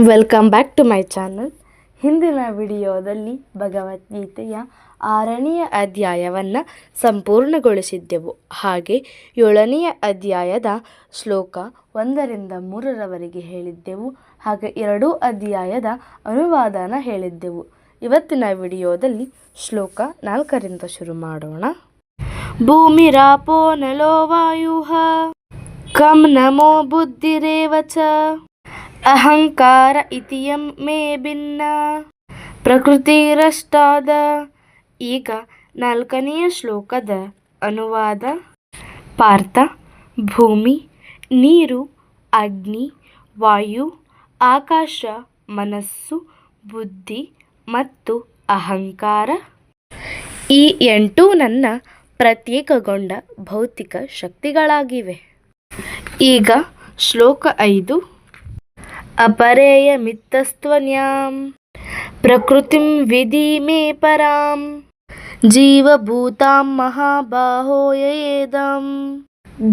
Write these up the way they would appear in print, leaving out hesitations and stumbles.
Welcome back to my channel. ಹಿಂದಿನ ವಿಡಿಯೋದಲ್ಲಿ ಭಗವದ್ಗೀತೆಯ 6ನೇ ಅಧ್ಯಾಯವನ್ನು ಸಂಪೂರ್ಣಗೊಳಿಸಿದ್ದೆವು. ಹಾಗೆ 7ನೇ ಅಧ್ಯಾಯದ ಶ್ಲೋಕ 1ರಿಂದ 3ರವರೆಗೆ ಹೇಳಿದ್ದೆವು. ಹಾಗೆ 2 ಅಧ್ಯಾಯದ ಅನುವಾದನ ಹೇಳಿದ್ದೆವು. ಇವತ್ತಿನ ವಿಡಿಯೋದಲ್ಲಿ ಶ್ಲೋಕ 4ರಿಂದ ಶುರು ಮಾಡೋಣ. ಭೂಮಿರಾಪೋ ನಲೋ ವಾಯುಃ ಕಂ ನಮೋ ಬುದ್ಧಿರೇವ ಚ ಅಹಂಕಾರ ಇತಿಯಂ ಮೇ ಭಿನ್ನ ಪ್ರಕೃತಿರಷ್ಟಾದ. ಈಗ 4ನೆಯ ಶ್ಲೋಕದ ಅನುವಾದ. ಪಾರ್ಥ, ಭೂಮಿ, ನೀರು, ಅಗ್ನಿ, ವಾಯು, ಆಕಾಶ, ಮನಸ್ಸು, ಬುದ್ಧಿ ಮತ್ತು ಅಹಂಕಾರ ಈ 8 ನನ್ನ ಪ್ರತ್ಯೇಕಗೊಂಡ ಭೌತಿಕ ಶಕ್ತಿಗಳಾಗಿವೆ. ಈಗ ಶ್ಲೋಕ 5. ಅಪರೇಯಮಿತ್ತಸ್ತ್ವನ್ಯಾಂ ಪ್ರಕೃತಿಂ ವಿಧಿ ಮೇ ಪರಾಂ ಜೀವಭೂತಾಂ ಮಹಾಬಾಹೋ ಯಯೇದಂ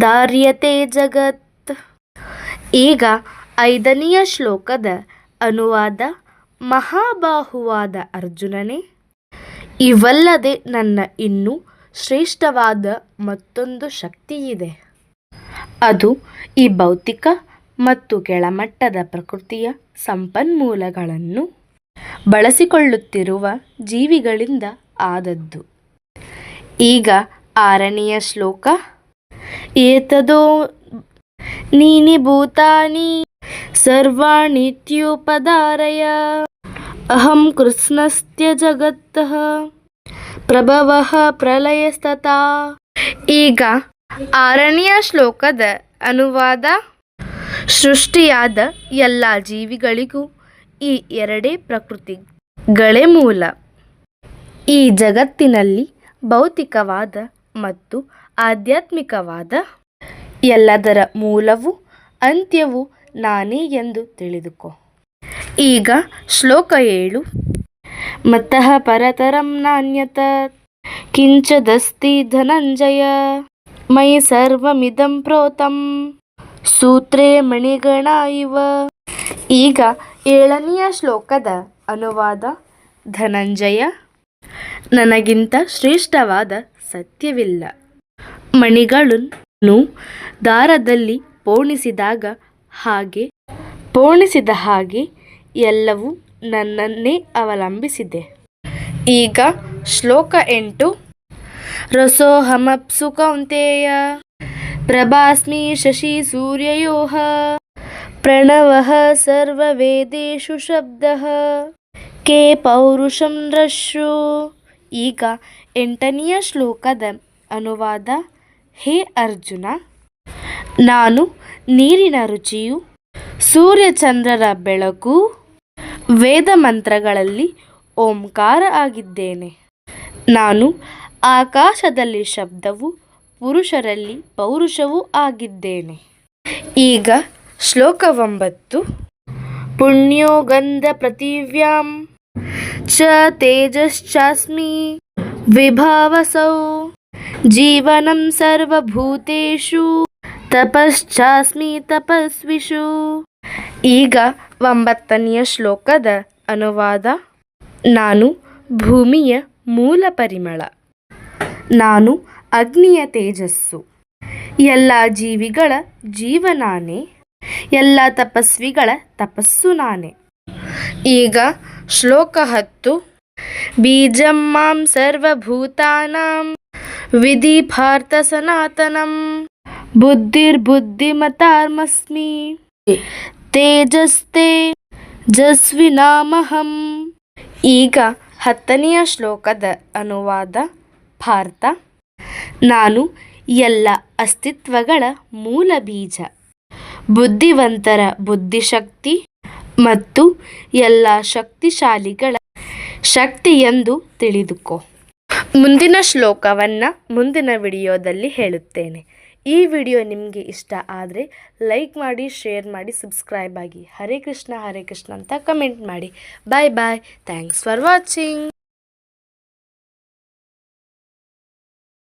ಧಾರ್ಯತೆ ಜಗತ್. ಈಗ 5ನೆಯ ಶ್ಲೋಕದ ಅನುವಾದ. ಮಹಾಬಾಹುವಾದ ಅರ್ಜುನನೇ, ಇವಲ್ಲದೆ ನನ್ನ ಇನ್ನೂ ಶ್ರೇಷ್ಠವಾದ ಮತ್ತೊಂದು ಶಕ್ತಿಯಿದೆ. ಅದು ಈ ಭೌತಿಕ ಮತ್ತು ಕೆಳಮಟ್ಟದ ಪ್ರಕೃತಿಯ ಸಂಪನ್ಮೂಲಗಳನ್ನು ಬಳಸಿಕೊಳ್ಳುತ್ತಿರುವ ಜೀವಿಗಳಿಂದ ಆದದ್ದು. ಈಗ 6ನೆಯ ಶ್ಲೋಕ. ಏತದೋ ನೀನಿ ಭೂತಾನಿ ಸರ್ವಾಣಿತ್ಯುಪಧಾರಯ ಅಹಂ ಕೃಷ್ಣಸ್ತ್ಯ ಜಗತ್ತಃ ಪ್ರಭವಃ ಪ್ರಳಯಸ್ತಥಾ. ಈಗ 6ನೆಯ ಶ್ಲೋಕದ ಅನುವಾದ. ಸೃಷ್ಟಿಯಾದ ಎಲ್ಲ ಜೀವಿಗಳಿಗೂ ಈ 2 ಪ್ರಕೃತಿಗಳೇ ಮೂಲ. ಈ ಜಗತ್ತಿನಲ್ಲಿ ಭೌತಿಕವಾದ ಮತ್ತು ಆಧ್ಯಾತ್ಮಿಕವಾದ ಎಲ್ಲದರ ಮೂಲವೂ ಅಂತ್ಯವೂ ನಾನೇ ಎಂದು ತಿಳಿದುಕೋ. ಈಗ ಶ್ಲೋಕ 7. ಮತ್ತಃ ಪರತರಂ ನಾನ್ಯತ ಕಿಂಚದಸ್ತಿ ಧನಂಜಯ ಮಯಿ ಸರ್ವಮಿದಂ ಪ್ರೋತಂ ಸೂತ್ರೇ ಮಣಿಗಣ ಇವ. ಈಗ 7ನೆಯ ಶ್ಲೋಕದ ಅನುವಾದ. ಧನಂಜಯ, ನನಗಿಂತ ಶ್ರೇಷ್ಠವಾದ ಸತ್ಯವಿಲ್ಲ. ಮಣಿಗಳನ್ನು ದಾರದಲ್ಲಿ ಪೋಣಿಸಿದ ಹಾಗೆ ಎಲ್ಲವೂ ನನ್ನನ್ನೇ ಅವಲಂಬಿಸಿದೆ. ಈಗ ಶ್ಲೋಕ 8. ರಸೋಹಮಪ್ಸು ಕೌಂತೇಯ ಪ್ರಭಾಸ್ಮಿ ಶಶಿ ಸೂರ್ಯಯೋಃ ಪ್ರಣವಃ ಸರ್ವವೇದೇಷು ಶಬ್ದಃ ಕೇ ಪೌರುಷಂ ರಶ್ರು. ಈಗ 8ನೆಯ ಶ್ಲೋಕದ ಅನುವಾದ. ಹೇ ಅರ್ಜುನ, ನಾನು ನೀರಿನ ರುಚಿಯು, ಸೂರ್ಯಚಂದ್ರರ ಬೆಳಕು, ವೇದ ಮಂತ್ರಗಳಲ್ಲಿ ಓಂಕಾರ ಆಗಿದ್ದೇನೆ. ನಾನು ಆಕಾಶದಲ್ಲಿ ಶಬ್ದವು, ಪುರುಷರಲ್ಲಿ ಪೌರುಷವೂ ಆಗಿದ್ದೇನೆ. ಈಗ ಶ್ಲೋಕ 9. ಪುಣ್ಯೋ ಗಂಧ ಪೃಥಿವ್ಯಾಂ ಚ ತೇಜಶ್ಚಾಸ್ಮಿ ವಿಭಾವಸೌ ಜೀವನಂ ಸರ್ವಭೂತೇಷು ತಪಶ್ಚಾಸ್ಮಿ ತಪಸ್ವಿಷು. ಈಗ 9ನೆಯ ಶ್ಲೋಕದ ಅನುವಾದ. ನಾನು ಭೂಮಿಯ ಮೂಲ ಪರಿಮಳ, ನಾನು ಅಗ್ನಿಯ ತೇಜಸ್ಸು, ಎಲ್ಲ ಜೀವಿಗಳ ಜೀವ ನಾನೇ, ಎಲ್ಲ ತಪಸ್ವಿಗಳ ತಪಸ್ಸು ನಾನೇ. ಈಗ ಶ್ಲೋಕ 10. ಬೀಜಂ ಮಾಂ ಸರ್ವಭೂತಾನಾಂ ವಿಧಿ ಪಾರ್ಥ ಸನಾತನಂ ಬುದ್ಧಿರ್ಬುದ್ಧಿಮತಾರ್ಮಸ್ಮಿ ತೇಜಸ್ತೇಜಸ್ವಿನಾಮಹಂ. ಈಗ 10ನೆಯ ಶ್ಲೋಕದ ಅನುವಾದ. ಪಾರ್ಥ, ನಾನು ಎಲ್ಲ ಅಸ್ತಿತ್ವಗಳ ಮೂಲ ಬೀಜ, ಬುದ್ಧಿವಂತರ ಬುದ್ಧಿಶಕ್ತಿ ಮತ್ತು ಎಲ್ಲ ಶಕ್ತಿಶಾಲಿಗಳ ಶಕ್ತಿ ಎಂದು ತಿಳಿದುಕೋ. ಮುಂದಿನ ಶ್ಲೋಕವನ್ನು ಮುಂದಿನ ವಿಡಿಯೋದಲ್ಲಿ ಹೇಳುತ್ತೇನೆ. ಈ ವಿಡಿಯೋ ನಿಮಗೆ ಇಷ್ಟ ಆದರೆ ಲೈಕ್ ಮಾಡಿ, ಶೇರ್ ಮಾಡಿ, ಸಬ್ಸ್ಕ್ರೈಬ್ ಆಗಿ. ಹರೇ ಕೃಷ್ಣ ಅಂತ ಕಮೆಂಟ್ ಮಾಡಿ. Bye bye. Thanks for watching.